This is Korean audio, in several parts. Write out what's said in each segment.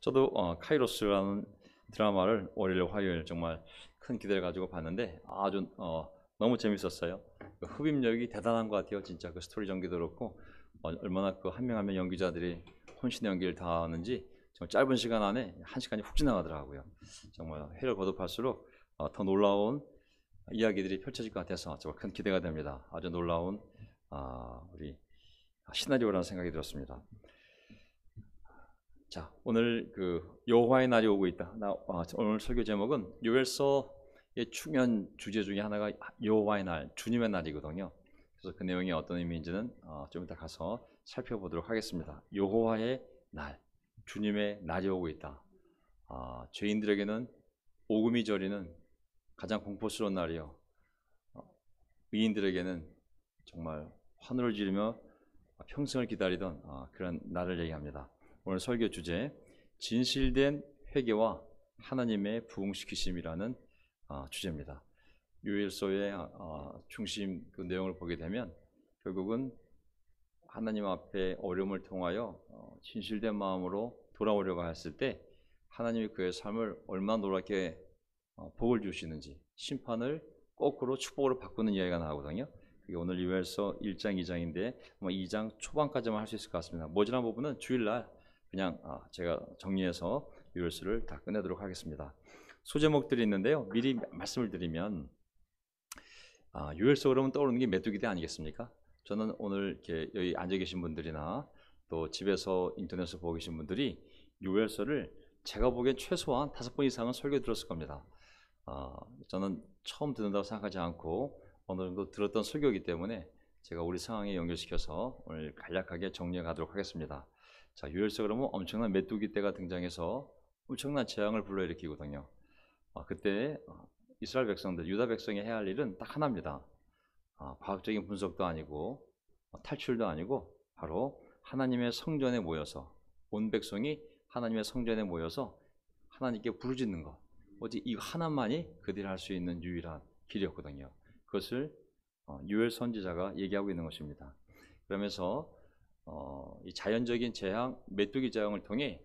저도 카이로스라는 드라마를 월요일, 화요일 정말 큰 기대를 가지고 봤는데 아주 너무 재밌었어요. 그 흡입력이 대단한 것 같아요. 진짜 그 스토리 전개도 그렇고 얼마나 그 한 명 한 명 연기자들이 혼신의 연기를 다 하는지 정말 짧은 시간 안에 한 시간이 훅 지나가더라고요. 정말 회를 거듭할수록 더 놀라운 이야기들이 펼쳐질 것 같아서 정말 큰 기대가 됩니다. 아주 놀라운 우리 시나리오라는 생각이 들었습니다. 자, 오늘 그 여호와의 날이 오고 있다. 오늘 설교 제목은 요엘서의 중요한 주제 중에 하나가 여호와의 날, 주님의 날이거든요. 그래서 그 내용이 어떤 의미인지는 좀 이따 가서 살펴보도록 하겠습니다. 여호와의 날, 주님의 날이 오고 있다. 죄인들에게는 오금이 저리는 가장 공포스러운 날이요. 의인들에게는 정말 환호를 지르며 평생을 기다리던 그런 날을 얘기합니다. 오늘 설교 주제 진실된 회개와 하나님의 부흥시키심이라는 주제입니다. 요엘서의 중심 그 내용을 보게 되면 결국은 하나님 앞에 어려움을 통하여 진실된 마음으로 돌아오려고 했을 때 하나님이 그의 삶을 얼마나 노랗게 복을 주시는지 심판을 거꾸로 축복으로 바꾸는 이야기가 나오거든요. 그게 오늘 요엘서 1장 2장인데 2장 초반까지만 할 수 있을 것 같습니다. 모자란 부분은 주일날 그냥 제가 정리해서 요엘서를 다 끝내도록 하겠습니다. 소제목들이 있는데요. 미리 말씀을 드리면 요엘서 그러면 떠오르는 게 메뚜기대 아니겠습니까? 저는 오늘 이렇게 여기 앉아 계신 분들이나 또 집에서 인터넷에서 보고 계신 분들이 요엘서를 제가 보기엔 최소한 5번 이상은 설교 들었을 겁니다. 저는 처음 듣는다고 생각하지 않고 어느 정도 들었던 설교이기 때문에 제가 우리 상황에 연결시켜서 오늘 간략하게 정리해 가도록 하겠습니다. 자, 요엘서 그러면 엄청난 메뚜기 떼가 등장해서 엄청난 재앙을 불러일으키거든요. 그때 이스라엘 백성들, 유다 백성이 해야 할 일은 딱 하나입니다. 과학적인 분석도 아니고 탈출도 아니고 바로 하나님의 성전에 모여서 온 백성이 하나님의 성전에 모여서 하나님께 부르짖는 것. 오직 이 하나만이 그들이 할 수 있는 유일한 길이었거든요. 그것을 요엘 선지자가 얘기하고 있는 것입니다. 그러면서 이 자연적인 재앙, 메뚜기 재앙을 통해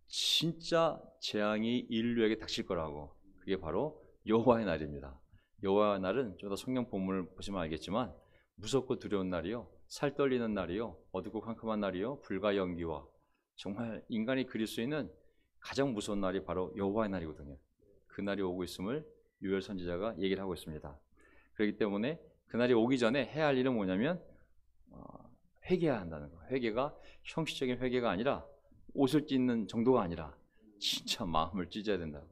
진짜 재앙이 인류에게 닥칠 거라고, 그게 바로 여호와의 날입니다. 여호와의 날은 좀 더 성경 본문을 보시면 알겠지만 무섭고 두려운 날이요, 살 떨리는 날이요, 어둡고 캄캄한 날이요, 불과 연기와 정말 인간이 그릴 수 있는 가장 무서운 날이 바로 여호와의 날이거든요. 그 날이 오고 있음을 요엘 선지자가 얘기를 하고 있습니다. 그렇기 때문에 그 날이 오기 전에 해야 할 일은 뭐냐면 회개해야 한다는 거예요. 회개가 형식적인 회개가 아니라 옷을 찢는 정도가 아니라 진짜 마음을 찢어야 된다고.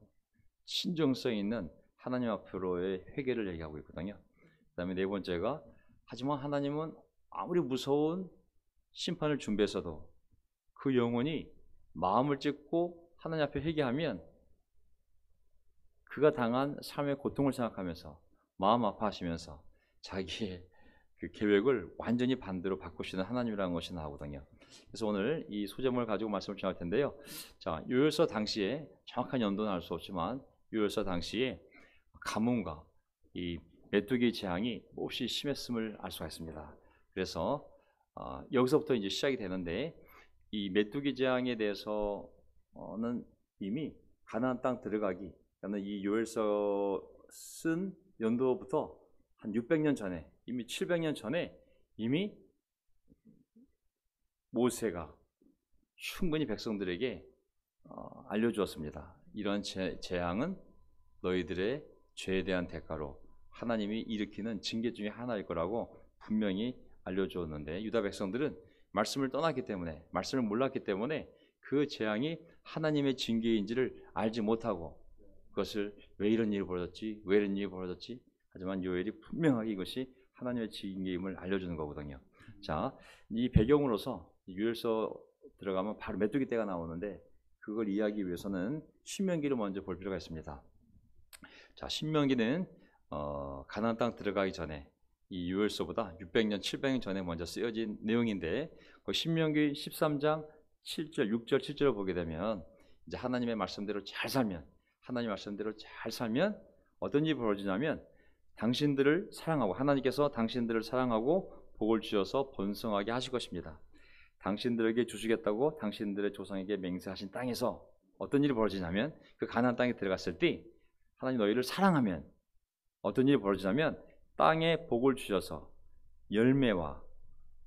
신정성 있는 하나님 앞으로의 회개를 얘기하고 있거든요. 그 다음에 네 번째가 하지만 하나님은 아무리 무서운 심판을 준비해서도 그 영혼이 마음을 찢고 하나님 앞에 회개하면 그가 당한 삶의 고통을 생각하면서 마음 아파하시면서 자기의 그 계획을 완전히 반대로 바꾸시는 하나님이라는 것이 나오거든요. 그래서 오늘 이 소제목을 가지고 말씀을 전할 텐데요. 자, 요엘서 당시에 정확한 연도는 알 수 없지만 요엘서 당시에 가뭄과 이 메뚜기 재앙이 몹시 심했음을 알 수가 있습니다. 그래서 여기서부터 이제 시작이 되는데 이 메뚜기 재앙에 대해서는 이미 가나안 땅 들어가기, 그러니까 이 요엘서 쓴 연도부터 한 600년 전에, 이미 700년 전에 이미 모세가 충분히 백성들에게 알려주었습니다. 이런 재앙은 너희들의 죄에 대한 대가로 하나님이 일으키는 징계 중에 하나일 거라고 분명히 알려주었는데 유다 백성들은 말씀을 떠났기 때문에, 말씀을 몰랐기 때문에 그 재앙이 하나님의 징계인지를 알지 못하고 그것을 왜 이런 일이 벌어졌지? 왜 이런 일이 벌어졌지? 하지만 요엘이 분명하게 이것이 하나님의 징계임을 알려주는 거거든요. 자, 이 배경으로서 요엘서 들어가면 바로 메뚜기 떼가 나오는데 그걸 이해하기 위해서는 신명기를 먼저 볼 필요가 있습니다. 자, 신명기는 가나안 땅 들어가기 전에 이 요엘서보다 600년, 700년 전에 먼저 쓰여진 내용인데 그 신명기 13장 7절, 6절, 7절을 보게 되면 이제 하나님의 말씀대로 잘 살면, 하나님의 말씀대로 잘 살면 어떤 일이 벌어지냐면 당신들을 사랑하고, 하나님께서 당신들을 사랑하고 복을 주셔서 번성하게 하실 것입니다. 당신들에게 주시겠다고 당신들의 조상에게 맹세하신 땅에서 어떤 일이 벌어지냐면 그 가나안 땅에 들어갔을 때 하나님 너희를 사랑하면 어떤 일이 벌어지냐면 땅에 복을 주셔서 열매와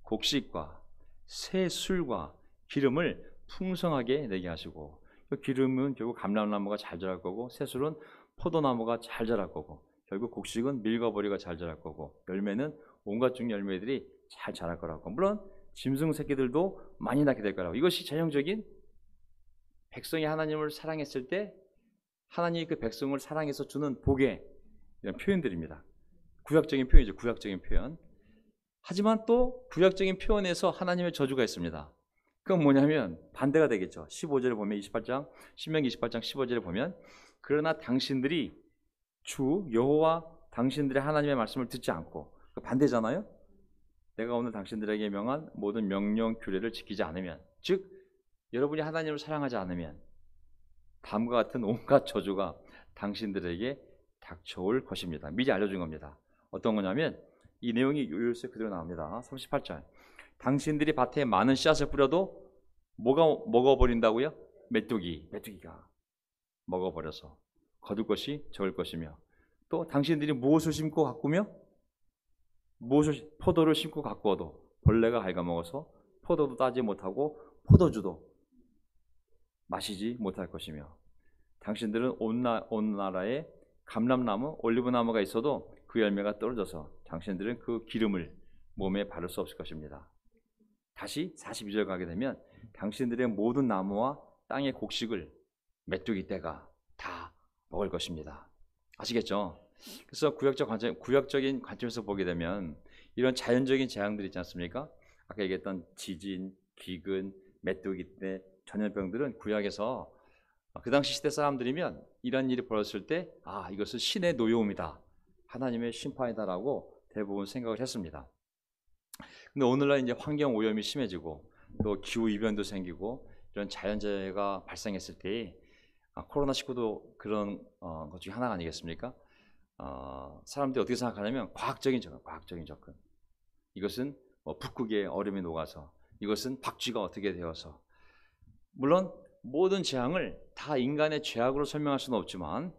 곡식과 새 술과 기름을 풍성하게 내게 하시고, 그 기름은 결국 감람나무가 잘 자랄 거고, 새 술은 포도나무가 잘 자랄 거고, 결국 곡식은 밀가버리가 잘 자랄 거고, 열매는 온갖 종 열매들이 잘 자랄 거라고. 물론 짐승 새끼들도 많이 낳게 될 거라고. 이것이 전형적인 백성이 하나님을 사랑했을 때 하나님이 그 백성을 사랑해서 주는 복의 이런 표현들입니다. 구약적인 표현이죠. 구약적인 표현. 하지만 또 구약적인 표현에서 하나님의 저주가 있습니다. 그건 뭐냐면 반대가 되겠죠. 15절에 보면 28장 신명기 28장 15절에 보면 그러나 당신들이 주 여호와 당신들의 하나님의 말씀을 듣지 않고, 그 반대잖아요. 내가 오늘 당신들에게 명한 모든 명령 규례를 지키지 않으면, 즉 여러분이 하나님을 사랑하지 않으면 다음과 같은 온갖 저주가 당신들에게 닥쳐올 것입니다. 미리 알려준 겁니다. 어떤 거냐면 이 내용이 요일서에 그대로 나옵니다. 38절. 당신들이 밭에 많은 씨앗을 뿌려도 뭐가 먹어버린다고요? 메뚜기가 먹어버려서 거둘 것이 적을 것이며, 또 당신들이 무엇을 심고 가꾸며 포도를 심고 가꾸어도 벌레가 갉아먹어서 포도도 따지 못하고 포도주도 마시지 못할 것이며, 당신들은 온 나라에 감람나무, 올리브나무가 있어도 그 열매가 떨어져서 당신들은 그 기름을 몸에 바를 수 없을 것입니다. 다시 42절 가게 되면 당신들의 모든 나무와 땅의 곡식을 메뚜기 떼가 다 먹을 것입니다. 아시겠죠? 그래서 구약적인 관점에서 보게 되면 이런 자연적인 재앙들 있지 않습니까? 아까 얘기했던 지진, 기근, 메뚜기 떼, 전염병들은 구약에서 그 당시 시대 사람들이면 이런 일이 벌어졌을 때 이것은 신의 노여움이다, 하나님의 심판이다라고 대부분 생각을 했습니다. 근데 오늘날 이제 환경 오염이 심해지고 또 기후 이변도 생기고 이런 자연재해가 발생했을 때 코로나19도 그런 것 중에 하나가 아니겠습니까? 사람들이 어떻게 생각하냐면 과학적인 접근. 이것은 북극의 얼음이 녹아서, 이것은 박쥐가 어떻게 되어서. 물론 모든 재앙을 다 인간의 죄악으로 설명할 수는 없지만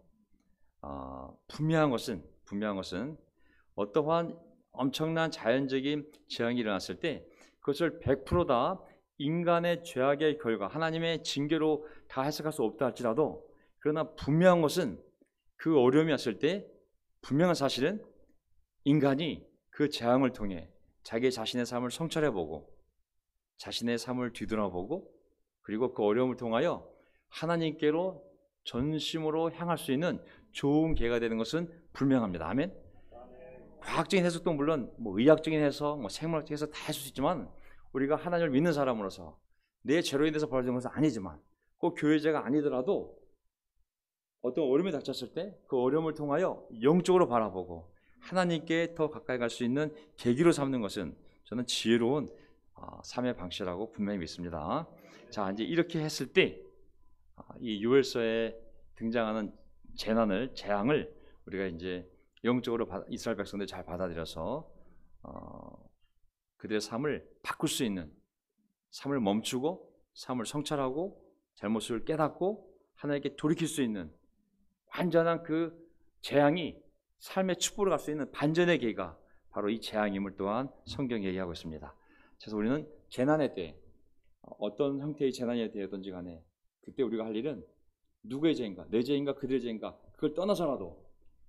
분명한 것은 어떠한 엄청난 자연적인 재앙이 일어났을 때 그것을 100% 다 인간의 죄악의 결과, 하나님의 징계로 다 해석할 수 없다 할지라도, 그러나 분명한 것은 그 어려움이 왔을 때 분명한 사실은 인간이 그 재앙을 통해 자기 자신의 삶을 성찰해보고 자신의 삶을 뒤돌아보고 그리고 그 어려움을 통하여 하나님께로 전심으로 향할 수 있는 좋은 기회가 되는 것은 분명합니다. 아멘. 과학적인 해석도 물론 의학적인 해석, 생물학적인 해석 다 할 수 있지만, 우리가 하나님을 믿는 사람으로서 내 죄로 인해서 벌어진 것은 아니지만, 꼭 교회자가 아니더라도 어떤 어려움이 닥쳤을 때 그 어려움을 통하여 영적으로 바라보고 하나님께 더 가까이 갈 수 있는 계기로 삼는 것은 저는 지혜로운 삶의 방식이라고 분명히 믿습니다. 자, 이제 이렇게 했을 때 이 요엘서에 등장하는 재앙을 우리가 이제 영적으로 이스라엘 백성들 잘 받아들여서 그들의 삶을 바꿀 수 있는, 삶을 멈추고 삶을 성찰하고 잘못을 깨닫고 하나님께 돌이킬 수 있는 완전한 그 재앙이 삶의 축복으로 갈 수 있는 반전의 계기가 바로 이 재앙임을 또한 성경이 얘기하고 있습니다. 그래서 우리는 재난의 때, 어떤 형태의 재난이 되었든지 간에 그때 우리가 할 일은 누구의 죄인가, 내 죄인가 그들의 죄인가, 그걸 떠나서라도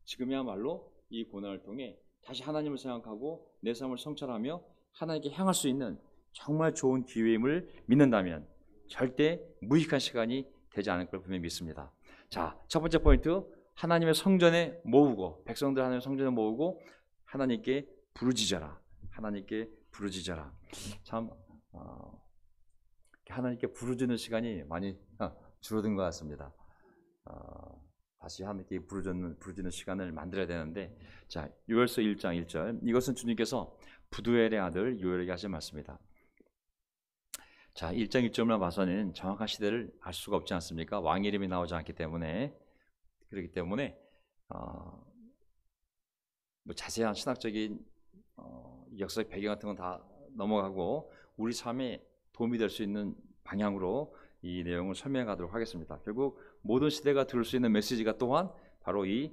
지금이야말로 이 고난을 통해 다시 하나님을 생각하고 내 삶을 성찰하며 하나님께 향할 수 있는 정말 좋은 기회임을 믿는다면 절대 무익한 시간이 되지 않을 걸 분명히 믿습니다. 자, 첫 번째 포인트, 하나님의 성전에 모으고, 백성들 하나님의 성전에 모으고 하나님께 부르짖어라. 하나님께 부르짖어라. 참 하나님께 부르짖는 시간이 많이 줄어든 것 같습니다. 다시 하나님께 부르짖는 시간을 만들어야 되는데, 자, 요엘서 1장 1절, 이것은 주님께서 부두엘의 아들 요엘에게 하신 말씀입니다. 자, 1장 1절만 봐서는 정확한 시대를 알 수가 없지 않습니까? 왕 이름이 나오지 않기 때문에. 그렇기 때문에 자세한 신학적인 역사적 배경 같은 건 다 넘어가고 우리 삶에 도움이 될 수 있는 방향으로 이 내용을 설명하도록 하겠습니다. 결국 모든 시대가 들을 수 있는 메시지가 또한 바로 이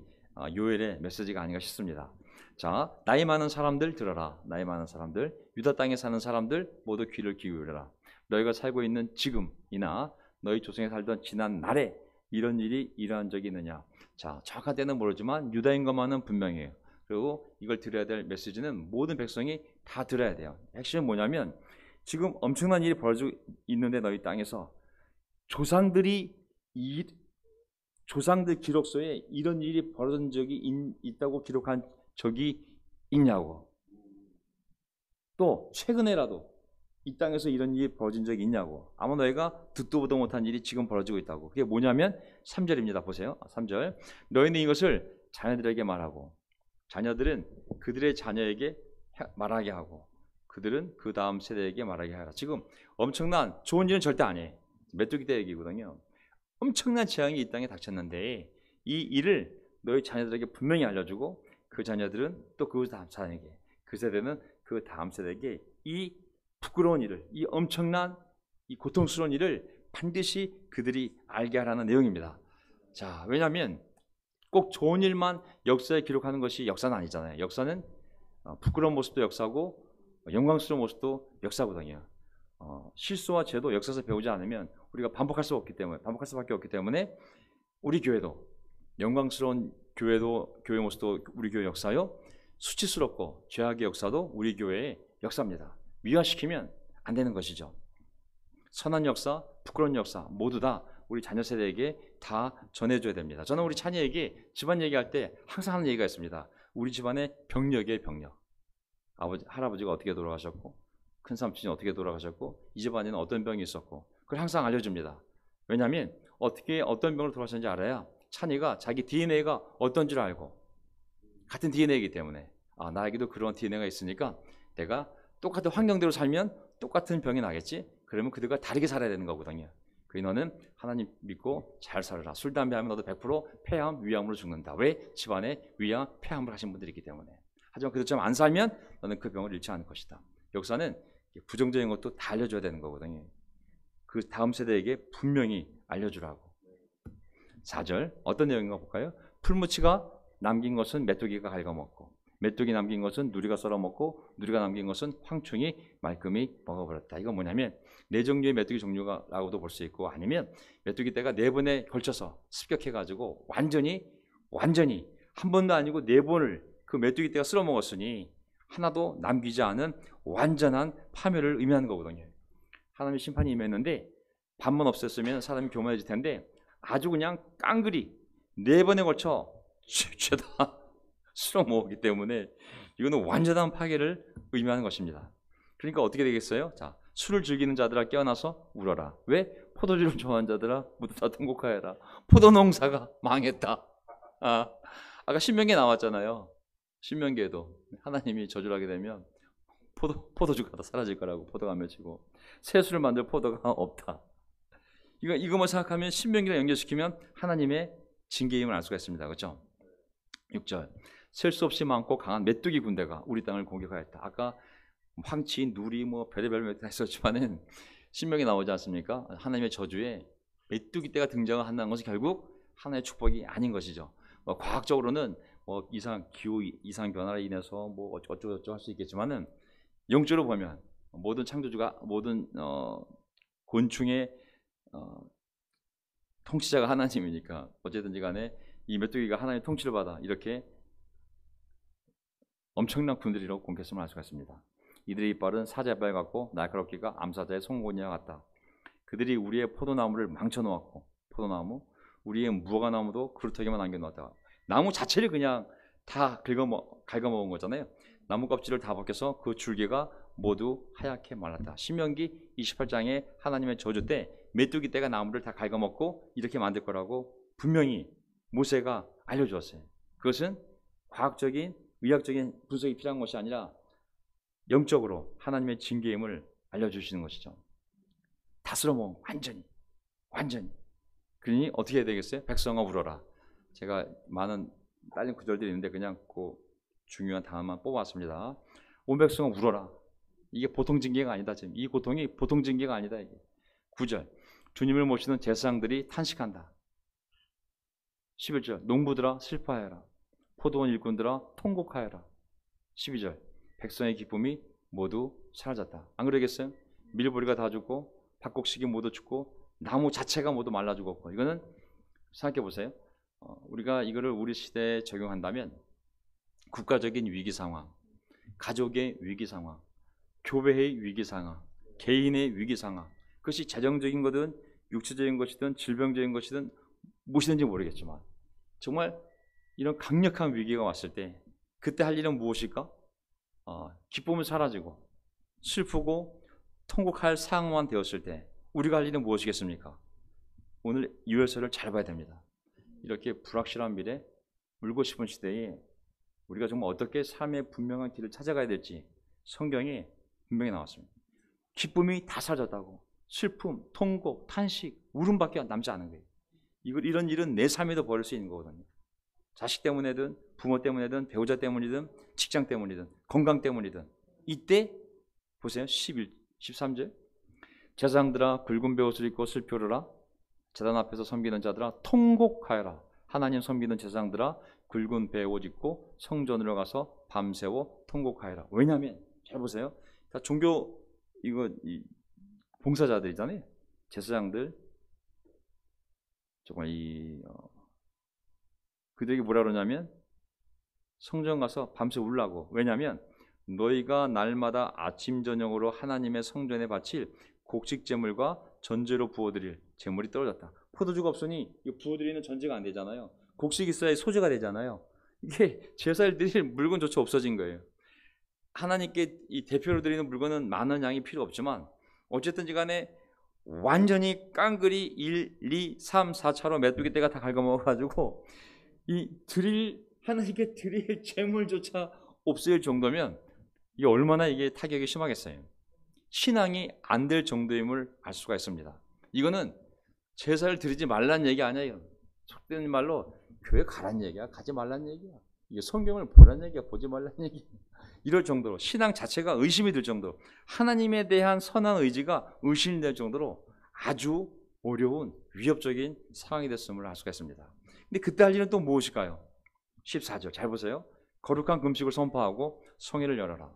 요엘의 메시지가 아닌가 싶습니다. 자, 나이 많은 사람들 들어라. 나이 많은 사람들, 유다 땅에 사는 사람들 모두 귀를 기울여라. 너희가 살고 있는 지금이나 너희 조상이 살던 지난 날에 이런 일이 일어난 적이 있느냐. 자, 정확한 때는 모르지만 유다인것만은 분명해요. 그리고 이걸 들어야 될 메시지는 모든 백성이 다 들어야 돼요. 핵심은 뭐냐면 지금 엄청난 일이 벌어지고 있는데 너희 땅에서 조상들 기록서에 이런 일이 벌어진 적이 있다고 기록한 적이 있냐고. 또 최근에라도 이 땅에서 이런 일이 벌어진 적이 있냐고. 아마 너희가 듣도 보도 못한 일이 지금 벌어지고 있다고. 그게 뭐냐면 3절입니다. 보세요. 3절. 너희는 이것을 자녀들에게 말하고 자녀들은 그들의 자녀에게 말하게 하고 그들은 그 다음 세대에게 말하게 하라. 지금 엄청난 좋은 일은 절대 아니에요. 메뚜기 때 얘기거든요. 엄청난 재앙이 이 땅에 닥쳤는데 이 일을 너희 자녀들에게 분명히 알려주고 그 자녀들은 또 그 다음 자녀에게, 그 세대는 그 다음 세대에게 이 부끄러운 일을, 이 엄청난 이 고통스러운 일을 반드시 그들이 알게 하라는 내용입니다. 자, 왜냐하면 꼭 좋은 일만 역사에 기록하는 것이 역사는 아니잖아요. 역사는 부끄러운 모습도 역사고 영광스러운 모습도 역사거든요. 실수와 죄도 역사에서 배우지 않으면 우리가 반복할 수밖에 없기 때문에 우리 교회도 영광스러운 교회 모습도 우리 교회 역사요, 수치스럽고 죄악의 역사도 우리 교회의 역사입니다. 미화시키면 안 되는 것이죠. 선한 역사, 부끄러운 역사 모두 다 우리 자녀 세대에게 다 전해줘야 됩니다. 저는 우리 자녀에게 집안 얘기할 때 항상 하는 얘기가 있습니다. 우리 집안의 병력이에요, 병력. 할아버지가 어떻게 돌아가셨고 큰 삼촌이 어떻게 돌아가셨고 이 집안에는 어떤 병이 있었고 그걸 항상 알려줍니다. 왜냐하면 어떤 병으로 돌아가셨는지 알아야 찬이가 자기 DNA가 어떤 줄 알고, 같은 DNA이기 때문에 나에게도 그런 DNA가 있으니까 내가 똑같은 환경대로 살면 똑같은 병이 나겠지. 그러면 그들과 다르게 살아야 되는 거거든요. 그러니 너는 하나님 믿고 잘 살아라. 술, 담배 하면 너도 100% 폐암, 위암으로 죽는다. 왜? 집안에 위암, 폐암을 하신 분들이 있기 때문에. 하지만 그들처럼 안 살면 너는 그 병을 잃지 않을 것이다. 역사는 부정적인 것도 다 알려줘야 되는 거거든요. 그 다음 세대에게 분명히 알려주라고. 4절 어떤 내용인가 볼까요? 풀무치가 남긴 것은 메뚜기가 갉아먹고 메뚜기 남긴 것은 누리가 썰어먹고 누리가 남긴 것은 황충이 말끔히 먹어버렸다. 이건 뭐냐면 네 종류의 메뚜기 종류라고도 볼 수 있고, 아니면 메뚜기 떼가 네 번에 걸쳐서 습격해가지고 완전히 한 번도 아니고 네 번을 그 메뚜기 떼가 쓸어먹었으니 하나도 남기지 않은 완전한 파멸을 의미하는 거거든요. 하나님의 심판이 임했는데 반만 없앴으면 사람이 교만해질 텐데 아주 그냥 깡그리 네 번에 걸쳐 죄다 쓸어먹었기 때문에 이거는 완전한 파괴를 의미하는 것입니다. 그러니까 어떻게 되겠어요? 자, 술을 즐기는 자들아 깨어나서 울어라. 왜? 포도주를 좋아하는 자들아 모두 다 통곡하여라. 포도 농사가 망했다. 아까 신명기에 나왔잖아요. 신명기에도 하나님이 저주를 하게 되면 포도주가 다 사라질 거라고, 포도가 맺히고 새술을 만들 포도가 없다. 이것만 생각하면 신명기랑 연결시키면 하나님의 징계임을 알 수가 있습니다. 그렇죠? 6절 셀 수 없이 많고 강한 메뚜기 군대가 우리 땅을 공격하였다. 아까 황치, 누리 별의별 메뚜기가 있었지만은 신명기 나오지 않습니까? 하나님의 저주에 메뚜기 떼가 등장을 한다는 것은 결국 하나의 축복이 아닌 것이죠. 과학적으로는 기후 이상 변화로 인해서 어쩌고저쩌고 할 수 있겠지만은 영적으로 보면 모든 창조주가 모든 곤충의 통치자가 하나님이니까 어쨌든지 간에 이 메뚜기가 하나님의 통치를 받아 이렇게 엄청난 군대로 공격했음을 알 수가 있습니다. 이들의 이빨은 사자이빨 같고 날카롭기가 암사자의 송곳니와 같다. 그들이 우리의 포도나무를 망쳐놓았고 우리의 무화과나무도 그루터기만 남겨놓았다. 나무 자체를 그냥 다 갉아먹은 거잖아요. 나무 껍질을 다 벗겨서 그 줄기가 모두 하얗게 말랐다. 신명기 28장에 하나님의 저주 때 메뚜기 떼가 나무를 다 갉아먹고 이렇게 만들 거라고 분명히 모세가 알려주었어요. 그것은 과학적인 의학적인 분석이 필요한 것이 아니라 영적으로 하나님의 징계임을 알려주시는 것이죠. 다 쓸어먹은 완전히. 그러니 어떻게 해야 되겠어요? 백성아 울어라. 제가 많은 딸린 구절들이 있는데 그냥 그 중요한 단어만 뽑아왔습니다. 온 백성아 울어라. 이게 보통 징계가 아니다. 지금 이 고통이 보통 징계가 아니다. 이게 9절 주님을 모시는 제사장들이 탄식한다. 11절 농부들아 슬퍼하여라. 포도원 일꾼들아 통곡하여라. 12절 백성의 기쁨이 모두 사라졌다. 안 그러겠어요? 밀보리가 다 죽고 밭곡식이 모두 죽고 나무 자체가 모두 말라 죽었고. 이거는 생각해 보세요. 우리가 이거를 우리 시대에 적용한다면 국가적인 위기 상황, 가족의 위기 상황, 교회의 위기 상황, 개인의 위기 상황, 그것이 재정적인 거든 육체적인 것이든 질병적인 것이든 무엇이든지 모르겠지만 정말 이런 강력한 위기가 왔을 때 그때 할 일은 무엇일까? 기쁨은 사라지고 슬프고 통곡할 상황만 되었을 때 우리가 할 일은 무엇이겠습니까? 오늘 유월서를 잘 봐야 됩니다. 이렇게 불확실한 미래, 울고 싶은 시대에 우리가 정말 어떻게 삶의 분명한 길을 찾아가야 될지 성경에 분명히 나왔습니다. 기쁨이 다 사라졌다고. 슬픔, 통곡, 탄식, 울음밖에 남지 않은 거예요. 이런 일은 내 삶에도 벌일 수 있는 거거든요. 자식 때문에든 부모 때문에든 배우자 때문이든 직장 때문이든 건강 때문이든 이때 보세요. 13절 제사장들아 굵은 베옷을 입고 슬퍼하라. 제단 앞에서 섬기는 자들아 통곡하여라. 하나님 섬기는 제사장들아 굵은 베옷 입고 성전으로 가서 밤새워 통곡하여라. 왜냐하면 잘 보세요. 다 종교 봉사자들이잖아요. 제사장들 정말 그들에게 뭐라 그러냐면 성전 가서 밤새 울라고. 왜냐하면 너희가 날마다 아침 저녁으로 하나님의 성전에 바칠 곡식 제물과 전제로 부어드릴 제물이 떨어졌다. 포도주가 없으니 부어드리는 전제가 안 되잖아요. 곡식이 있어야 소재가 되잖아요. 이게 제사를 드릴 물건조차 없어진 거예요. 하나님께 이 대표로 드리는 물건은 많은 양이 필요 없지만 어쨌든지 간에 완전히 깡그리 1, 2, 3, 4차로 메뚜기 떼가 다 갉아먹어가지고 하나님께 드릴 재물조차 없을 정도면 이게 얼마나 타격이 심하겠어요. 신앙이 안 될 정도임을 알 수가 있습니다. 이거는 제사를 드리지 말라는 얘기 아니에요. 속된 말로 교회 가라는 얘기야, 가지 말라는 얘기야. 이게 성경을 보라는 얘기야, 보지 말라는 얘기야. 이럴 정도로 신앙 자체가 의심이 들 정도로 하나님에 대한 선한 의지가 의심이 될 정도로 아주 어려운 위협적인 상황이 됐음을 알 수가 있습니다. 근데 그때 할 일은 또 무엇일까요? 14절 잘 보세요. 거룩한 금식을 선포하고 성회를 열어라.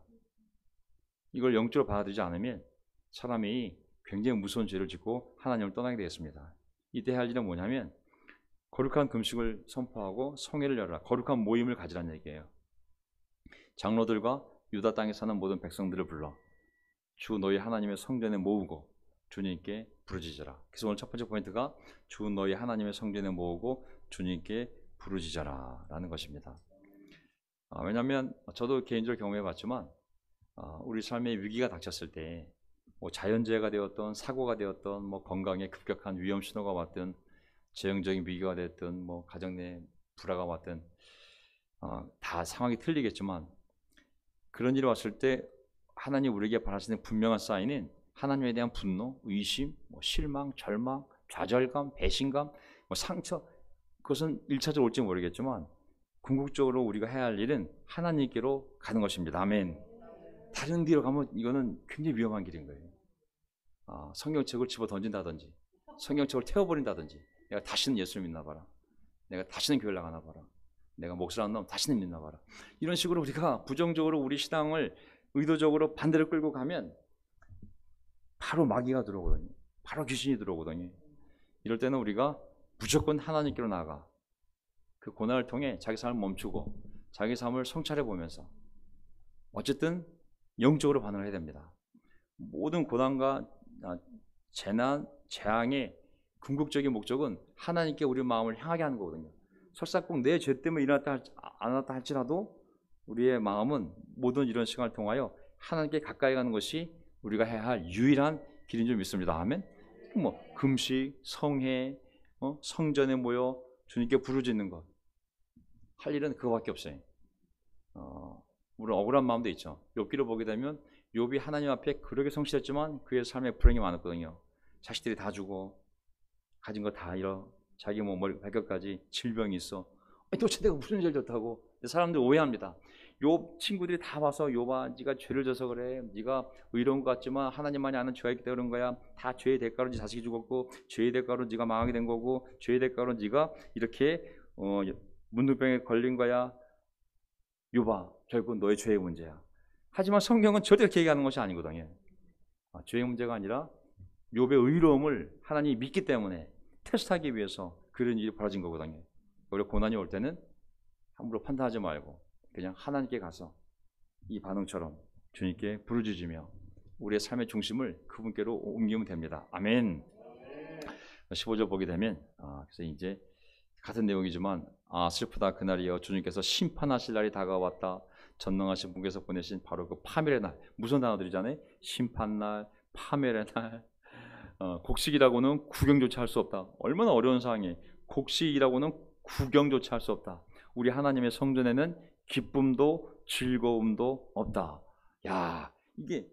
이걸 영적으로 받아들이지 않으면 사람이 굉장히 무서운 죄를 짓고 하나님을 떠나게 되겠습니다. 이때 할 일은 뭐냐면 거룩한 금식을 선포하고 성회를 열어라. 거룩한 모임을 가지라는 얘기예요. 장로들과 유다 땅에 사는 모든 백성들을 불러 주 너희 하나님의 성전에 모으고 주님께 부르짖어라. 그래서 오늘 첫 번째 포인트가 주 너희 하나님의 성전에 모으고 주님께 부르짖어라 라는 것입니다. 왜냐하면 저도 개인적으로 경험해봤지만 우리 삶에 위기가 닥쳤을 때 자연재해가 되었던 사고가 되었던 건강에 급격한 위험 신호가 왔든 재정적인 위기가 됐든 가정 내 불화가 왔든 다 상황이 틀리겠지만 그런 일이 왔을 때 하나님 우리에게 바라시는 분명한 사인은 하나님에 대한 분노, 의심, 실망, 절망, 좌절감, 배신감, 상처 그것은 1차적으로 올지 모르겠지만 궁극적으로 우리가 해야 할 일은 하나님께로 가는 것입니다. 아멘. 다른 데로 가면 이거는 굉장히 위험한 길인 거예요. 성경책을 집어 던진다든지 성경책을 태워버린다든지 내가 다시는 예수를 믿나 봐라. 내가 다시는 교회를 나가나 봐라. 내가 목사라는 놈 다시는 믿나 봐라. 이런 식으로 우리가 부정적으로 우리 신앙을 의도적으로 반대로 끌고 가면 바로 마귀가 들어오거든요. 바로 귀신이 들어오거든요. 이럴 때는 우리가 무조건 하나님께로 나아가 그 고난을 통해 자기 삶을 멈추고 자기 삶을 성찰해 보면서 어쨌든 영적으로 반응을 해야 됩니다. 모든 고난과 재난, 재앙의 궁극적인 목적은 하나님께 우리 마음을 향하게 하는 거거든요. 설사 꼭 내 죄 때문에 일어났다 안 왔다 할지라도 우리의 마음은 모든 이런 시간을 통하여 하나님께 가까이 가는 것이 우리가 해야 할 유일한 길인 줄 믿습니다. 아멘. 금식, 성회, 성전에 모여 주님께 부르짖는 것 할 일은 그거밖에 없어요. 물론 억울한 마음도 있죠. 욥기를 보게 되면 욥이 하나님 앞에 그렇게 성실했지만 그의 삶에 불행이 많았거든요. 자식들이 다 죽어, 가진 거 다 잃어, 자기 머리 발끝까지 질병이 있어, 도대체 내가 무슨 죄를 졌다고? 사람들이 오해합니다. 욥 친구들이 다 와서 욥아 네가 죄를 져서 그래. 네가 의로운 것 같지만 하나님만이 아는 죄가 있기 때문에 그런 거야. 다 죄의 대가로 네 자식이 죽었고 죄의 대가로 네가 망하게 된 거고 죄의 대가로 네가 이렇게 문둥병에 걸린 거야. 욥아 결국 너의 죄의 문제야. 하지만 성경은 절대 그렇게 얘기하는 것이 아니거든요. 죄의 문제가 아니라 욥의 의로움을 하나님이 믿기 때문에 테스트하기 위해서 그런 일이 벌어진 거거든요. 우리가 고난이 올 때는 함부로 판단하지 말고 그냥 하나님께 가서 이 반응처럼 주님께 부르짖으며 우리의 삶의 중심을 그분께로 옮기면 됩니다. 아멘. 15절 보게 되면 그래서 이제 같은 내용이지만 슬프다 그날이여 주님께서 심판하실 날이 다가왔다. 전능하신 분께서 보내신 바로 그 파멸의 날. 무슨 단어들이잖아요. 심판날, 파멸의 날. 곡식이라고는 구경조차 할 수 없다. 얼마나 어려운 상황이에요. 곡식이라고는 구경조차 할 수 없다. 우리 하나님의 성전에는 기쁨도 즐거움도 없다. 야, 이게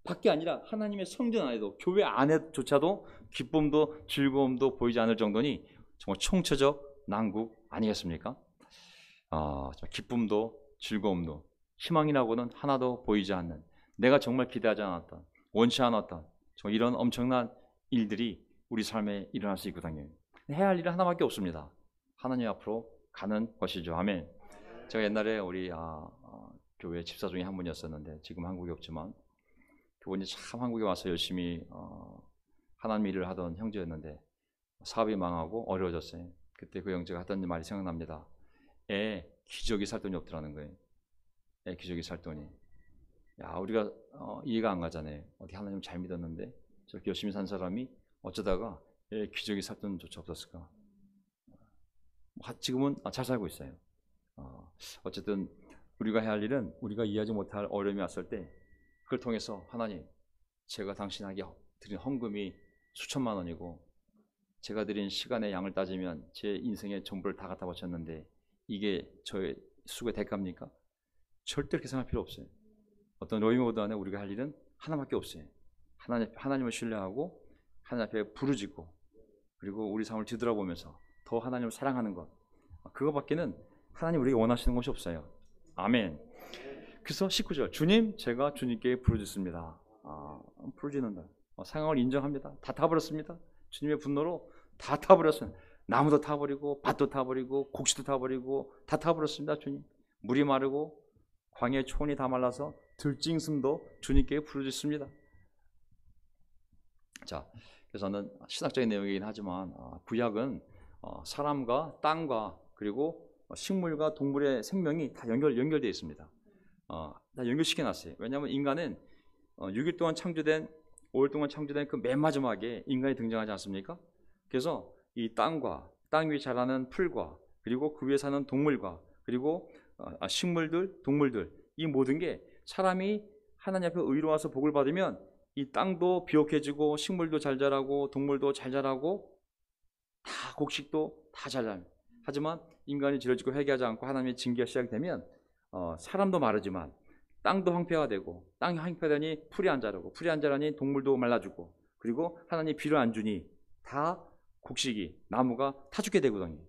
밖에 아니라 하나님의 성전 안에도 교회 안에조차도 기쁨도 즐거움도 보이지 않을 정도니 정말 총체적 난국 아니겠습니까? 기쁨도 즐거움도 희망이라고는 하나도 보이지 않는 내가 정말 기대하지 않았던 원치 않았던 정말 이런 엄청난 일들이 우리 삶에 일어날 수 있거든요. 해야 할 일은 하나밖에 없습니다. 하나님 앞으로 가는 것이죠. 아멘. 제가 옛날에 우리 교회 집사 중에 한 분이었었는데 지금 한국에 없지만 그분이 참 한국에 와서 열심히 하나님 일을 하던 형제였는데 사업이 망하고 어려워졌어요. 그때 그 형제가 하던 말이 생각납니다. 기저귀 살 돈이 없더라는 거예요. 기저귀 살 돈이. 야, 우리가 이해가 안 가잖아요. 어디 하나님 잘 믿었는데 저렇게 열심히 산 사람이 어쩌다가 기저귀 살 돈조차 없었을까? 지금은 잘 살고 있어요. 어쨌든 우리가 해야 할 일은 우리가 이해하지 못할 어려움이 왔을 때 그걸 통해서 하나님 제가 당신에게 드린 헌금이 수천만 원이고 제가 드린 시간의 양을 따지면 제 인생의 전부를 다 갖다 바쳤는데 이게 저의 수고의 대가입니까? 절대 그렇게 생각할 필요 없어요. 어떤 로이모드 안에 우리가 할 일은 하나밖에 없어요. 하나님을 신뢰하고 하나님 앞에 부르짖고 그리고 우리 삶을 뒤돌아보면서 더 하나님을 사랑하는 것 그거밖에는 하나님 우리가 원하시는 것이 없어요. 아멘. 그래서 19절 주님 제가 주님께 부르짖습니다. 부르짖는다. 상황을 인정합니다. 다 타버렸습니다. 주님의 분노로 다 타버렸어요. 나무도 타버리고 밭도 타버리고 곡식도 타버리고 다 타버렸습니다. 주님. 물이 마르고 광야의 초원이 다 말라서 들짐승도 주님께 부르짖습니다. 자, 그래서는 신학적인 내용이긴 하지만 구약은 사람과 땅과 그리고 식물과 동물의 생명이 다 연결되어 있습니다. 다 연결시켜놨어요. 왜냐하면 인간은 6일 동안 창조된 5일 동안 창조된 그 맨 마지막에 인간이 등장하지 않습니까? 그래서 이 땅과 땅 위에 자라는 풀과 그리고 그 위에 사는 동물과 그리고 식물들, 동물들 이 모든 게 사람이 하나님 앞에 의로워서 복을 받으면 이 땅도 비옥해지고 식물도 잘 자라고 동물도 잘 자라고 다 곡식도 다 잘 자랍니다. 하지만 인간이 죄를 짓고 회개하지 않고 하나님의 징계가 시작되면 사람도 마르지만 땅도 황폐가 되고 땅이 황폐되니 풀이 안 자라고 풀이 안 자라니 동물도 말라 죽고 그리고 하나님이 비를 안 주니 다 곡식이 나무가 타 죽게 되거든요.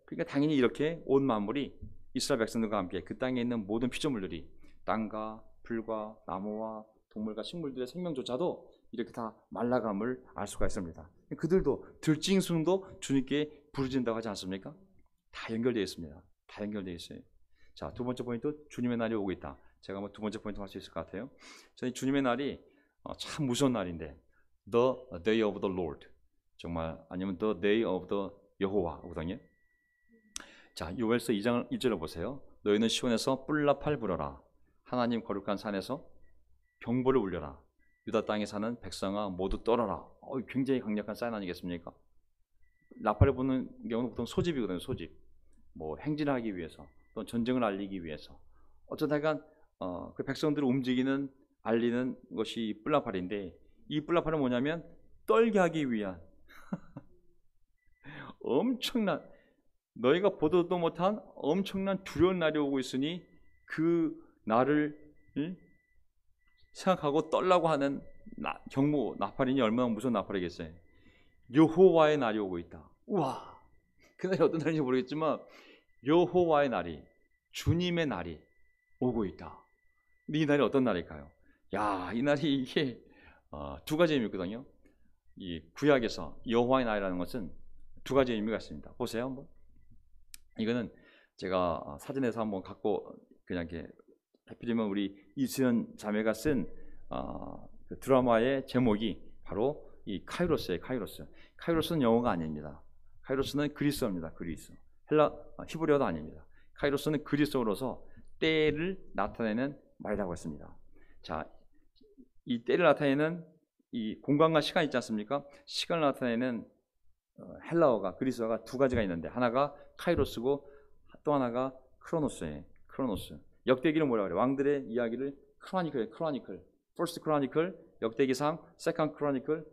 그러니까 당연히 이렇게 온 만물이 이스라엘 백성들과 함께 그 땅에 있는 모든 피조물들이 땅과 풀과 나무와 동물과 식물들의 생명조차도 이렇게 다 말라감을 알 수가 있습니다. 그들도 들짐승도 주님께 부르짖는다고 하지 않습니까? 다 연결되어 있습니다. 다 연결되어 있어요. 자, 두 번째 포인트 주님의 날이 오고 있다. 제가 두 번째 포인트 할 수 있을 것 같아요. 저는 주님의 날이 참 무서운 날인데 The Day of the Lord 정말 아니면 The Day of the 여호와거든요. 자, 요엘서 2장 1절을 보세요. 너희는 시온에서 뿔나팔 불어라. 하나님 거룩한 산에서 병보를 울려라. 유다 땅에 사는 백성아 모두 떨어라. 굉장히 강력한 사인 아니겠습니까? 나팔을 부는 경우는 보통 소집이거든요. 소집. 뭐 행진을 하기 위해서 또는 전쟁을 알리기 위해서 어쩌다가 그 백성들을 움직이는 알리는 것이 뿔나팔인데 이 뿔나팔은 뭐냐면 떨게 하기 위한 엄청난 너희가 보도도 못한 엄청난 두려운 날이 오고 있으니 그 날을 생각하고 떨라고 하는 경보 나팔이니 얼마나 무서운 나팔이겠어요. 여호와의 날이 오고 있다. 우와, 그 날이 어떤 날인지 모르겠지만 여호와의 날이, 주님의 날이 오고 있다. 근데 이 날이 어떤 날일까요? 야, 이 날이 이게 두 가지 의미가 있거든요. 이 구약에서 여호와의 날이라는 것은 두 가지 의미가 있습니다. 보세요 한번. 이거는 제가 사진에서 한번 갖고 그냥 이렇게 하필이면 우리 이수연 자매가 쓴 그 드라마의 제목이 바로 이 카이로스예요. 카이로스는 영어가 아닙니다. 카이로스는 그리스어입니다. 그리스. 히브리어도 아닙니다. 카이로스는 그리스어로서 때를 나타내는 말이라고 했습니다. 자, 이 때를 나타내는 이 공간과 시간 있지 않습니까? 시간을 나타내는 헬라어가, 그리스어가 두 가지가 있는데 하나가 카이로스고 또 하나가 크로노스예요. 크로노스. 역대기를 뭐라 그래요? 왕들의 이야기를 크로니클. 퍼스트 크로니클, 역대기상, 세컨드 크로니클,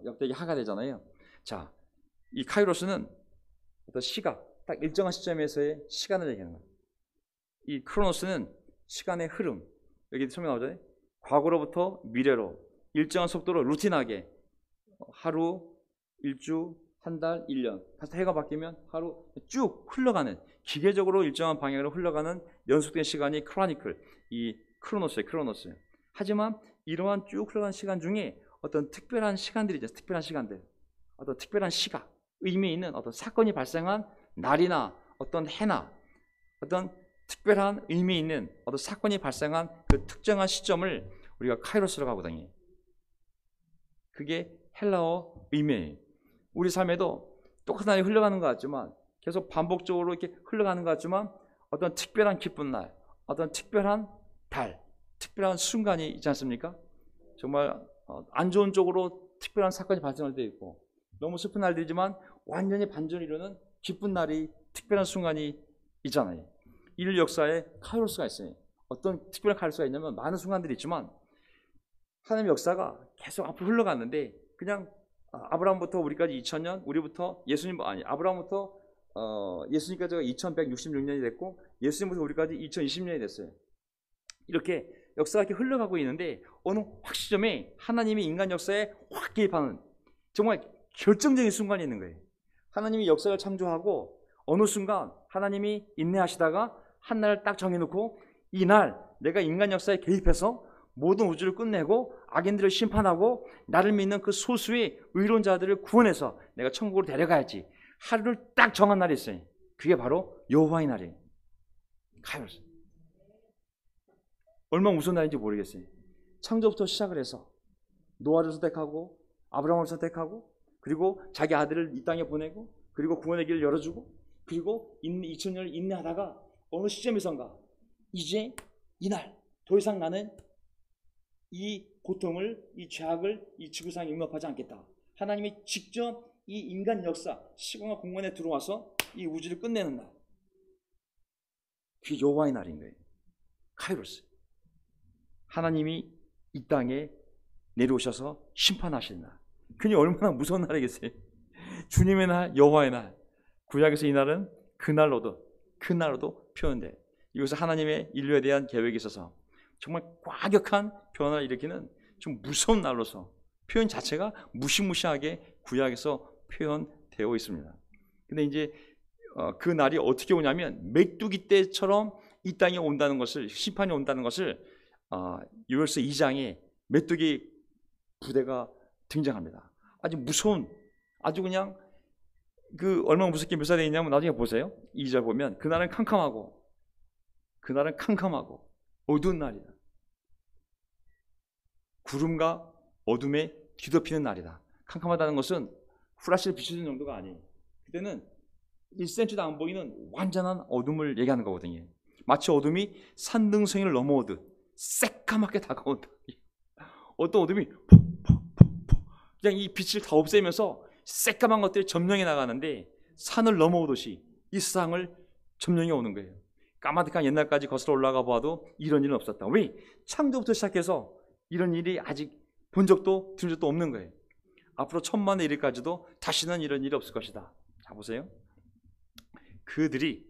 역대기 하가 되잖아요. 자, 이 카이로스는 어떤 시각, 딱 일정한 시점에서의 시간을 얘기하는 거예요. 이 크로노스는 시간의 흐름. 여기 설명 나오잖아요. 과거로부터 미래로 일정한 속도로 루틴하게 하루, 일주, 한 달, 1년 다시 해가 바뀌면 하루 쭉 흘러가는, 기계적으로 일정한 방향으로 흘러가는 연속된 시간이 크로니클, 이 크로노스예요. 하지만 이러한 쭉 흘러가는 시간 중에 어떤 특별한 시간들이 있죠. 특별한 시간들, 어떤 특별한 시각, 의미 있는 어떤 사건이 발생한 날이나 어떤 해나 어떤 특별한 의미 있는 어떤 사건이 발생한 그 특정한 시점을 우리가 카이로스라고 하거든요. 그게 헬라어 의미예요. 우리 삶에도 똑같은 날이 흘러가는 것 같지만, 계속 반복적으로 이렇게 흘러가는 것 같지만, 어떤 특별한 기쁜 날, 어떤 특별한 달, 특별한 순간이 있지 않습니까? 정말 안 좋은 쪽으로 특별한 사건이 발생할 때 있고, 너무 슬픈 날들이지만 완전히 반전을 이루는 기쁜 날이, 특별한 순간이 있잖아요. 인류 역사에 카이로스가 있어요. 어떤 특별한 카이로스가 있냐면, 많은 순간들이 있지만 하나님의 역사가 계속 앞으로 흘러갔는데, 그냥 아브라함부터 우리까지 2000년, 우리부터 예수님, 아브라함부터 예수님까지가 2166년이 됐고, 예수님부터 우리까지 2020년이 됐어요. 이렇게 역사가 이렇게 흘러가고 있는데, 어느 확 시점에 하나님이 인간 역사에 확 개입하는 정말 결정적인 순간이 있는 거예요. 하나님이 역사를 창조하고 어느 순간 하나님이 인내하시다가 한 날을 딱 정해놓고, 이 날 내가 인간 역사에 개입해서 모든 우주를 끝내고 악인들을 심판하고 나를 믿는 그 소수의 의로운 자들을 구원해서 내가 천국으로 데려가야지, 하루를 딱 정한 날이 있어요. 그게 바로 여호와의 날이에요. 카이로스. 얼마나 무서운 날인지 모르겠어요. 창조부터 시작을 해서 노아를 선택하고 아브라함을 선택하고, 그리고 자기 아들을 이 땅에 보내고, 그리고 구원의 길을 열어주고, 그리고 2000년을 인내하다가 어느 시점에선가 이제 이날 더 이상 나는 이 고통을, 이 죄악을 이 지구상에 용납하지 않겠다. 하나님이 직접 이 인간 역사, 시간과 공간에 들어와서 이 우주를 끝내는 날, 그게 여호와의 날인 거예요. 카이로스. 하나님이 이 땅에 내려오셔서 심판하시는 날. 그게 얼마나 무서운 날이겠어요. 주님의 날, 여호와의 날. 구약에서 이 날은 그날로도 표현돼요. 이것은 하나님의 인류에 대한 계획이 있어서 정말 과격한 변화를 일으키는 좀 무서운 날로서 표현 자체가 무시무시하게 구약에서 표현되어 있습니다. 근데 이제 그 날이 어떻게 오냐면, 메뚜기 때처럼 이 땅에 온다는 것을, 심판이 온다는 것을 요엘서 2장에 메뚜기 부대가 등장합니다. 아주 무서운, 아주 그냥 그 얼마나 무섭게 묘사되어 있냐면 나중에 보세요. 2절 보면 그날은 캄캄하고 어두운 날이다. 구름과 어둠에 뒤덮이는 날이다. 캄캄하다는 것은 후라시를 비추는 정도가 아니에요. 그때는 1cm도 안 보이는 완전한 어둠을 얘기하는 거거든요. 마치 어둠이 산등성이를 넘어오듯 새까맣게 다가온다. 어떤 어둠이 그냥 이 빛을 다 없애면서 새까만 것들이 점령해 나가는데, 산을 넘어오듯이 이 세상을 점령해 오는 거예요. 까마득한 옛날까지 거슬러 올라가 봐도 이런 일은 없었다. 왜? 창조부터 시작해서 이런 일이 아직 본 적도 들은 적도 없는 거예요. 앞으로 천만의 일일까지도 다시는 이런 일이 없을 것이다. 자, 보세요. 그들이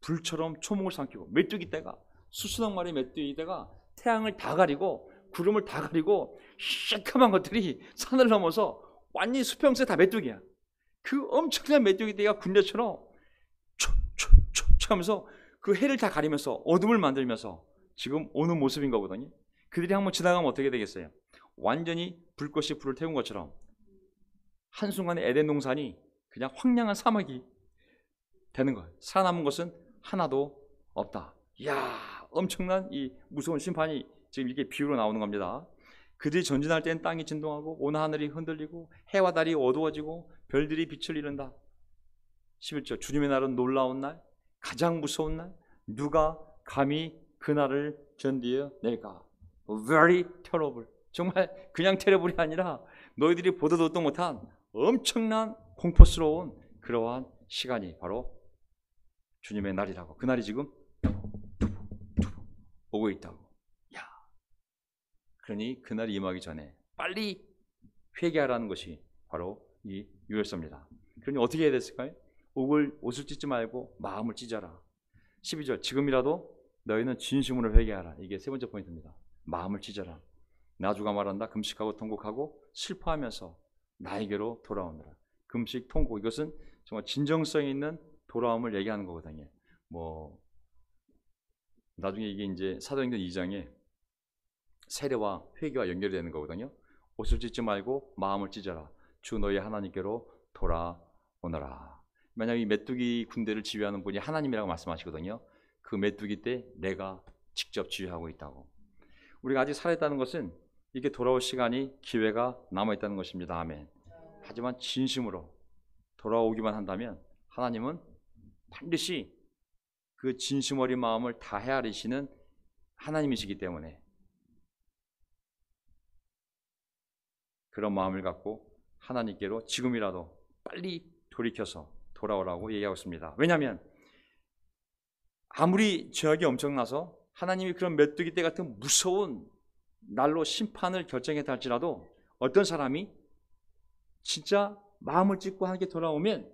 불처럼 초목을 삼키고, 메뚜기 떼가, 수수한 마리의 메뚜기 떼가 태양을 다 가리고 구름을 다 가리고 시커먼 것들이 산을 넘어서 완전히 수평세 다 메뚜기야. 그 엄청난 메뚜기 떼가 군대처럼 하면서 그 해를 다 가리면서 어둠을 만들면서 지금 오는 모습인 거거든요. 그들이 한번 지나가면 어떻게 되겠어요? 완전히 불꽃이 불을 태운 것처럼 한순간에 에덴 동산이 그냥 황량한 사막이 되는 거예요. 살아남은 것은 하나도 없다. 이야, 엄청난 이 무서운 심판이 지금 이렇게 비유로 나오는 겁니다. 그들이 전진할 때는 땅이 진동하고 온 하늘이 흔들리고 해와 달이 어두워지고 별들이 빛을 잃는다. 11절, 주님의 날은 놀라운 날, 가장 무서운 날, 누가 감히 그 날을 견디어낼까? Very terrible. 정말 그냥 테러블이 아니라 너희들이 보도 듣도 못한 엄청난 공포스러운 그러한 시간이 바로 주님의 날이라고. 그 날이 지금 오고 있다고. 야, 그러니 그 날이 임하기 전에 빨리 회개하라는 것이 바로 이 유월서입니다. 그러니 어떻게 해야 됐을까요? 옷을 찢지 말고 마음을 찢어라. 12절, 지금이라도 너희는 진심으로 회개하라. 이게 세 번째 포인트입니다. 마음을 찢어라. 나주가 말한다. 금식하고 통곡하고 슬퍼하면서 나에게로 돌아오느라. 금식, 통곡, 이것은 정말 진정성 있는 돌아옴을 얘기하는 거거든요. 나중에 이게 이제 사도행전 2장에 세례와 회개와 연결이 되는 거거든요. 옷을 찢지 말고 마음을 찢어라. 주 너희 하나님께로 돌아오너라. 만약 이 메뚜기 군대를 지휘하는 분이 하나님이라고 말씀하시거든요. 그 메뚜기 때 내가 직접 지휘하고 있다고. 우리가 아직 살아있다는 것은 이렇게 돌아올 시간이, 기회가 남아있다는 것입니다. 아멘. 하지만 진심으로 돌아오기만 한다면 하나님은 반드시 그 진심 어린 마음을 다 헤아리시는 하나님이시기 때문에 그런 마음을 갖고 하나님께로 지금이라도 빨리 돌이켜서 돌아오라고 얘기하고 있습니다. 왜냐하면 아무리 죄악이 엄청나서 하나님이 그런 메뚜기 떼 같은 무서운 날로 심판을 결정했다 할지라도 어떤 사람이 진짜 마음을 찢고 하나님께 돌아오면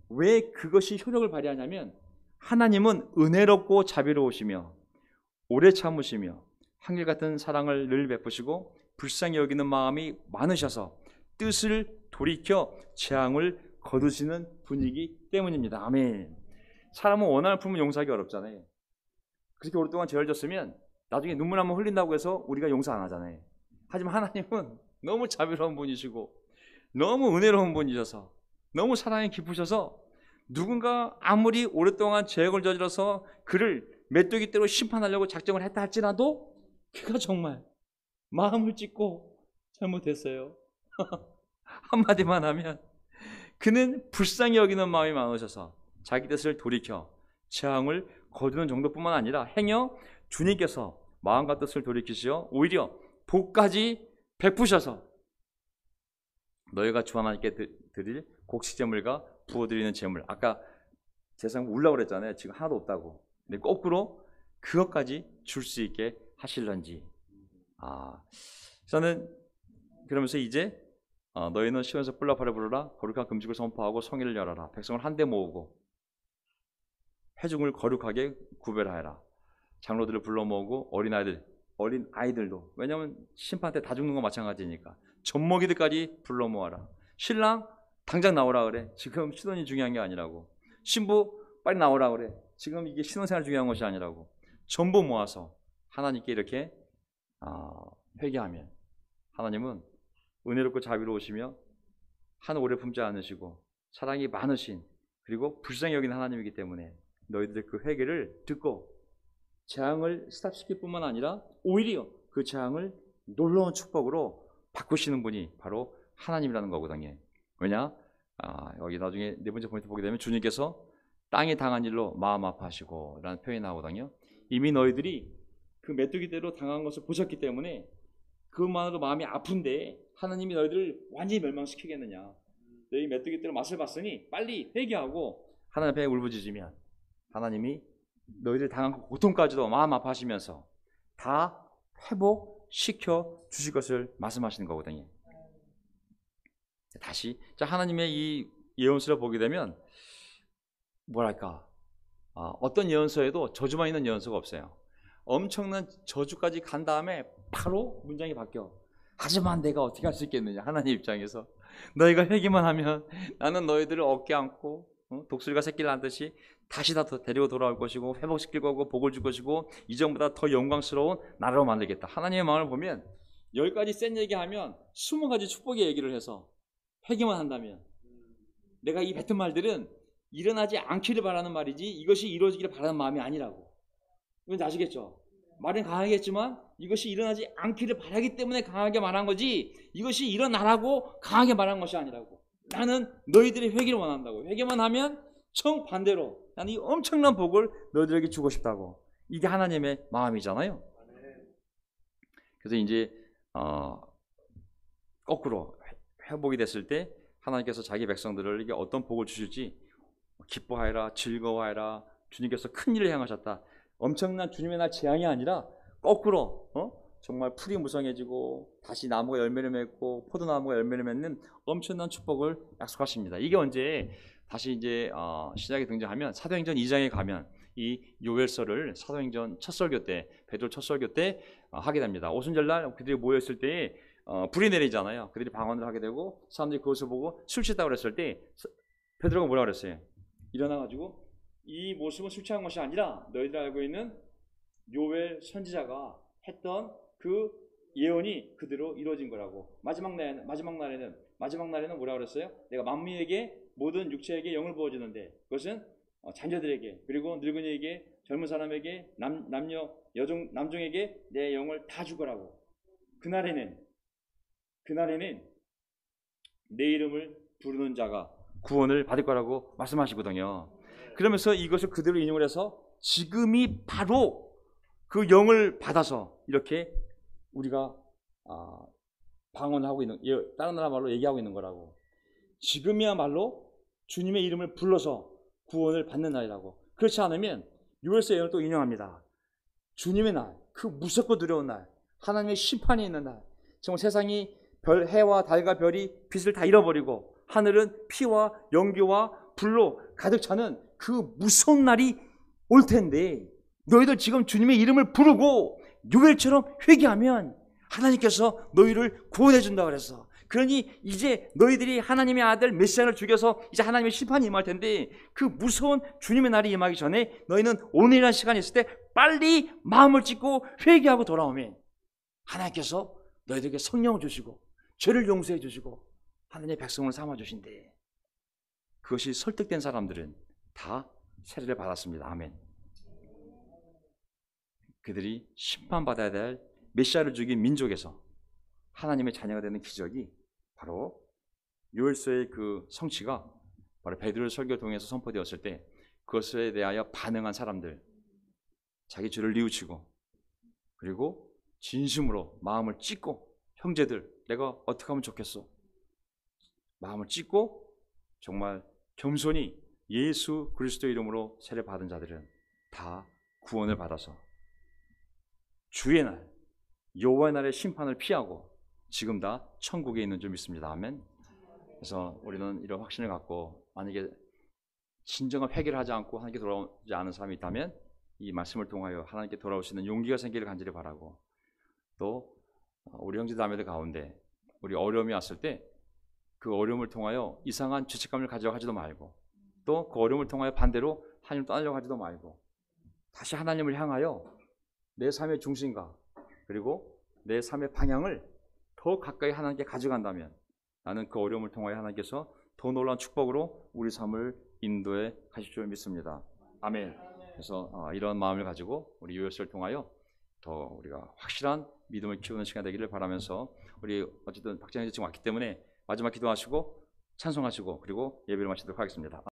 왜 그것이 효력을 발휘하냐면 하나님은 은혜롭고 자비로우시며 오래 참으시며 한결같은 사랑을 늘 베푸시고 불쌍히 여기는 마음이 많으셔서 뜻을 돌이켜 재앙을 거두시는 분이기 때문입니다. 아멘. 사람은 원한을 품으면 용서하기 어렵잖아요. 그렇게 오랫동안 죄를 졌으면 나중에 눈물 한번 흘린다고 해서 우리가 용서 안 하잖아요. 하지만 하나님은 너무 자비로운 분이시고 너무 은혜로운 분이셔서 너무 사랑이 깊으셔서 누군가 아무리 오랫동안 죄악을 저질러서 그를 메뚜기 떼로 심판하려고 작정을 했다 할지라도 그가 정말 마음을 찢고 잘못했어요. 한마디만 하면 그는 불쌍히 여기는 마음이 많으셔서 자기 뜻을 돌이켜 재앙을 거두는 정도뿐만 아니라 행여 주님께서 마음과 뜻을 돌이키시어 오히려 복까지 베푸셔서 너희가 주 하나님께 드릴 곡식제물과 부어드리는 제물, 아까 세상 울라고 그랬잖아요. 지금 하나도 없다고. 근데 거꾸로 그것까지 줄 수 있게 하실런지. 저는 그러면서 이제 너희는 시온에서 뿔라파를 부르라. 거룩한 금식을 선포하고 성회를 열어라. 백성을 한데 모으고 회중을 거룩하게 구별하여라. 장로들을 불러 모으고 어린 아이들도, 왜냐하면 심판 때 다 죽는 거 마찬가지니까 젖먹이들까지 불러 모아라. 신랑 당장 나오라 그래. 지금 신혼이 중요한 게 아니라고. 신부 빨리 나오라 그래. 지금 이게 신혼생활 중요한 것이 아니라고. 전부 모아서 하나님께 이렇게 회개하면 하나님은 은혜롭고 자비로우시며 한 오래 품지 않으시고 사랑이 많으신, 그리고 불쌍히 여기는 하나님이기 때문에 너희들 그 회개를 듣고 재앙을 스탑시킬 뿐만 아니라 오히려 그 재앙을 놀라운 축복으로 바꾸시는 분이 바로 하나님이라는 거거든요. 왜냐? 여기 나중에 네 번째 포인트 보게 되면 주님께서 땅에 당한 일로 마음 아파하시고 라는 표현이 나오거든요. 이미 너희들이 그 메뚜기대로 당한 것을 보셨기 때문에 그것만으로 마음이 아픈데 하나님이 너희들을 완전히 멸망시키겠느냐. 너희 메뚜기대로 맛을 봤으니 빨리 회개하고 하나님 앞에 울부짖으면 하나님이 너희들 당한 고통까지도 마음 아파하시면서 다 회복시켜 주실 것을 말씀하시는 거거든요. 다시 하나님의 이 예언서를 보게 되면 뭐랄까, 어떤 예언서에도 저주만 있는 예언서가 없어요. 엄청난 저주까지 간 다음에 바로 문장이 바뀌어. 하지만 내가 어떻게 할 수 있겠느냐. 하나님 입장에서 너희가 회개만 하면 나는 너희들을 어깨 안고 독수리가 새끼를 낳듯이 다시 다 데리고 돌아올 것이고 회복시킬 거고 복을 줄 것이고 이전보다 더 영광스러운 나라로 만들겠다. 하나님의 마음을 보면 10가지 센 얘기하면 20가지 축복의 얘기를 해서 회개만 한다면, 내가 이 뱉은 말들은 일어나지 않기를 바라는 말이지 이것이 이루어지기를 바라는 마음이 아니라고. 이건 아시겠죠? 말은 강하겠지만 이것이 일어나지 않기를 바라기 때문에 강하게 말한 거지 이것이 일어나라고 강하게 말한 것이 아니라고. 나는 너희들이 회개를 원한다고. 회개만 하면 정반대로 나는 이 엄청난 복을 너희들에게 주고 싶다고. 이게 하나님의 마음이잖아요. 그래서 이제 거꾸로 회복이 됐을 때 하나님께서 자기 백성들에게 어떤 복을 주실지, 기뻐하여라, 즐거워하여라, 주님께서 큰 일을 행하셨다. 엄청난 주님의 날 재앙이 아니라 거꾸로 정말 풀이 무성해지고 다시 나무가 열매를 맺고 포도나무가 열매를 맺는 엄청난 축복을 약속하십니다. 이게 언제 다시 이제 신약에 등장하면 사도행전 2장에 가면 이 요엘서를 사도행전 첫 설교 때, 베드로 첫 설교 때 하게 됩니다. 오순절날 그들이 모였을 때 불이 내리잖아요. 그들이 방언을 하게 되고 사람들이 그것을 보고 술 취했다고 그랬을 때 베드로가 뭐라고 그랬어요? 일어나가지고 이 모습은 술 취한 것이 아니라 너희들 알고 있는 요엘 선지자가 했던 그 예언이 그대로 이루어진 거라고. 마지막 날에는 뭐라고 그랬어요? 내가 만민에게 모든 육체에게 영을 부어주는데 그것은 자녀들에게 그리고 늙은이에게 젊은 사람에게 남녀 여종 남종에게 내 영을 다 주거라고. 그날에는 내 이름을 부르는 자가 구원을 받을 거라고 말씀하시거든요. 그러면서 이것을 그대로 인용을 해서 지금이 바로 그 영을 받아서 이렇게 우리가 방언하고 있는, 다른 나라 말로 얘기하고 있는 거라고. 지금이야말로 주님의 이름을 불러서 구원을 받는 날이라고. 그렇지 않으면 요엘서 예언을 또 인용합니다. 주님의 날, 그 무섭고 두려운 날, 하나님의 심판이 있는 날, 정말 세상이 해와 달과 별이 빛을 다 잃어버리고 하늘은 피와 연기와 불로 가득 차는 그 무서운 날이 올 텐데, 너희들 지금 주님의 이름을 부르고 요엘처럼 회개하면 하나님께서 너희를 구원해 준다 그랬어. 그러니 이제 너희들이 하나님의 아들 메시아를 죽여서 이제 하나님의 심판이 임할 텐데, 그 무서운 주님의 날이 임하기 전에 너희는 오늘이라는 시간이 있을 때 빨리 마음을 찢고 회개하고 돌아오면 하나님께서 너희들에게 성령을 주시고 죄를 용서해 주시고 하나님의 백성을 삼아 주신대. 그것이 설득된 사람들은 다 세례를 받았습니다. 아멘. 그들이 심판받아야 될 메시아를 죽인 민족에서 하나님의 자녀가 되는 기적이 바로 요엘서의 그 성취가 바로 베드로의 설교를 통해서 선포되었을 때 그것에 대하여 반응한 사람들, 자기 죄를 뉘우치고 그리고 진심으로 마음을 찢고, 형제들 내가 어떻게 하면 좋겠어, 마음을 찢고 정말 겸손히 예수 그리스도 이름으로 세례 받은 자들은 다 구원을 받아서 주의 날, 여호와의 날의 심판을 피하고 지금 다 천국에 있는 줄 믿습니다. 아멘. 그래서 우리는 이런 확신을 갖고 만약에 진정한 회개를 하지 않고 하나님께 돌아오지 않은 사람이 있다면 이 말씀을 통하여 하나님께 돌아올 수 있는 용기가 생기를 간절히 바라고, 또 우리 형제 자매들 가운데 우리 어려움이 왔을 때 그 어려움을 통하여 이상한 죄책감을 가져가지도 말고, 또 그 어려움을 통하여 반대로 하나님을 떠나려고 하지도 말고 다시 하나님을 향하여 내 삶의 중심과 그리고 내 삶의 방향을 더 가까이 하나님께 가져간다면 나는 그 어려움을 통하여 하나님께서 더 놀라운 축복으로 우리 삶을 인도해 가실 줄 믿습니다. 아멘. 그래서 이런 마음을 가지고 우리 요엘서를 통하여 더 우리가 확실한 믿음을 키우는 시간 되기를 바라면서, 우리 어쨌든 박장님 지금 왔기 때문에 마지막 기도하시고 찬송하시고 그리고 예배를 마치도록 하겠습니다.